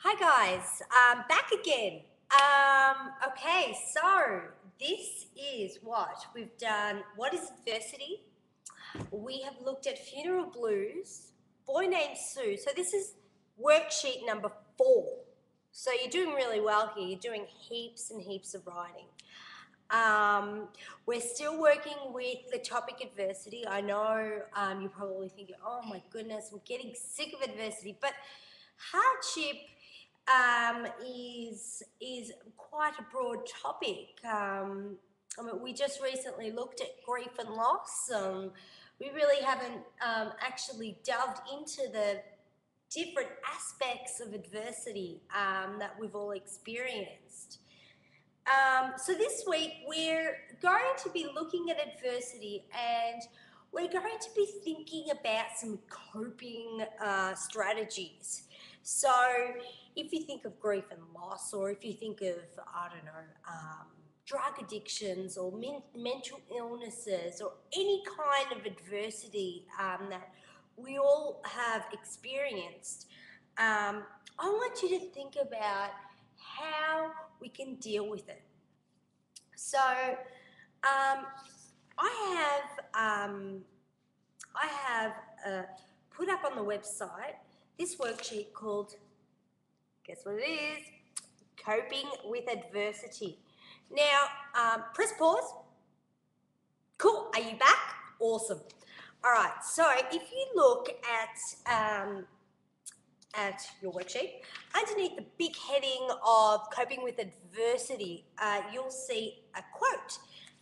Hi guys, back again. Okay, so this is what we've done. What is adversity? We have looked at funeral blues, boy named Sue. So this is worksheet number 4. So you're doing really well here. You're doing heaps and heaps of writing. We're still working with the topic adversity. I know you're probably thinking, oh my goodness, I'm getting sick of adversity, but hardship is quite a broad topic. We just recently looked at grief and loss. We really haven't actually delved into the different aspects of adversity that we've all experienced. So this week we're going to be looking at adversity, and we're going to be thinking about some coping strategies. So if you think of grief and loss, or if you think of, I don't know, drug addictions or mental illnesses or any kind of adversity that we all have experienced, I want you to think about how we can deal with it. So I have put up on the website this worksheet called, guess what it is? Coping with Adversity. Now, press pause. Cool, are you back? Awesome. All right, so if you look at your worksheet, underneath the big heading of Coping with Adversity, you'll see a quote.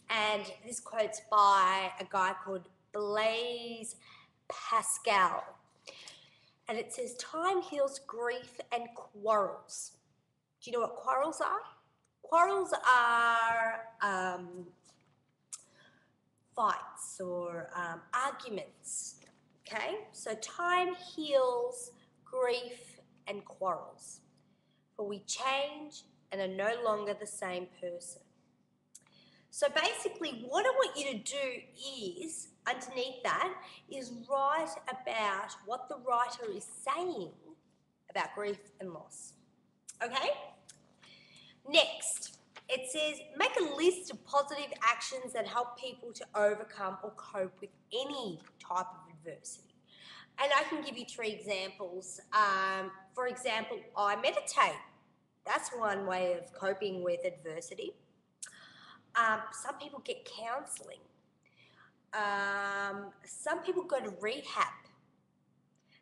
And this quote's by a guy called Blaise Pascal. And it says, time heals grief and quarrels. Do you know what quarrels are? Quarrels are fights or arguments, okay? So time heals grief and quarrels, for we change and are no longer the same person. So basically what I want you to do is, underneath that, is write about what the writer is saying about grief and loss. Okay? Next, it says, make a list of positive actions that help people to overcome or cope with any type of adversity. And I can give you 3 examples. For example, I meditate. That's one way of coping with adversity. Some people get counselling. Some people go to rehab.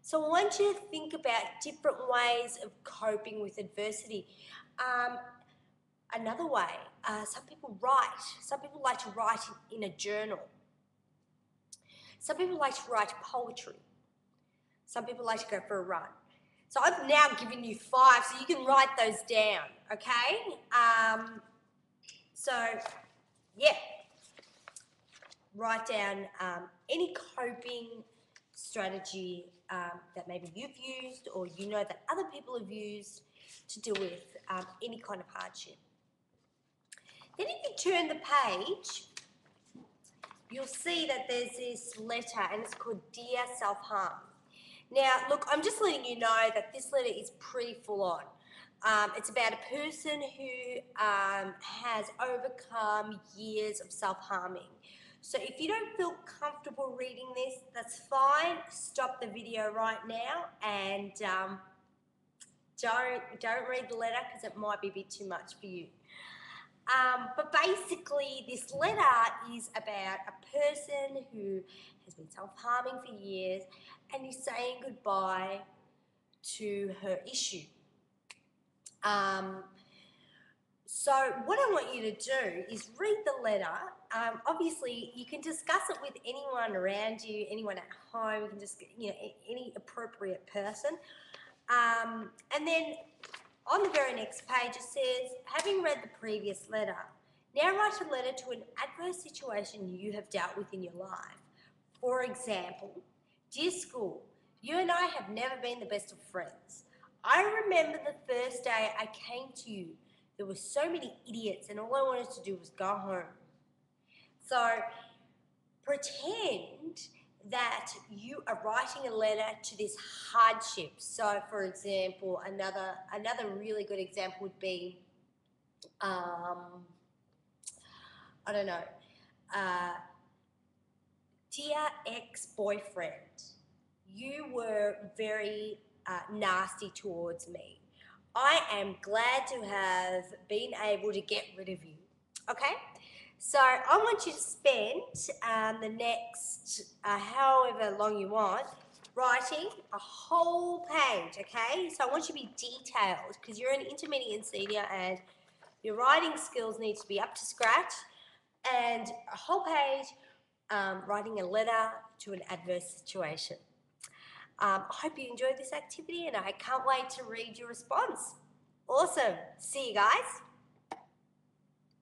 So I want you to think about different ways of coping with adversity. Another way, some people write. Some people like to write in a journal. Some people like to write poetry. Some people like to go for a run. So I've now given you 5, so you can write those down, okay? So, yeah, write down any coping strategy that maybe you've used or you know that other people have used to deal with any kind of hardship. Then if you turn the page, you'll see that there's this letter, and it's called Dear Self-Harm. Now, look, I'm just letting you know that this letter is pretty full on. It's about a person who has overcome years of self-harming. So if you don't feel comfortable reading this, that's fine. Stop the video right now and don't read the letter, because it might be a bit too much for you. But basically, this letter is about a person who has been self-harming for years and is saying goodbye to her issue. So what I want you to do is read the letter. Obviously, you can discuss it with anyone around you, anyone at home. You can just, any appropriate person. And then on the very next page, it says, having read the previous letter, now write a letter to an adverse situation you have dealt with in your life. For example, dear school, you and I have never been the best of friends. I remember the first day I came to you. There were so many idiots, and all I wanted to do was go home. So pretend that you are writing a letter to this hardship. So, for example, another really good example would be, I don't know, uh, dear ex-boyfriend, you were very nasty towards me. I am glad to have been able to get rid of you. Okay? So I want you to spend the next however long you want writing a whole page, okay? So I want you to be detailed because you're an intermediate and senior and your writing skills need to be up to scratch, and a whole page writing a letter to an adverse situation. I hope you enjoyed this activity and I can't wait to read your response. Awesome. See you guys.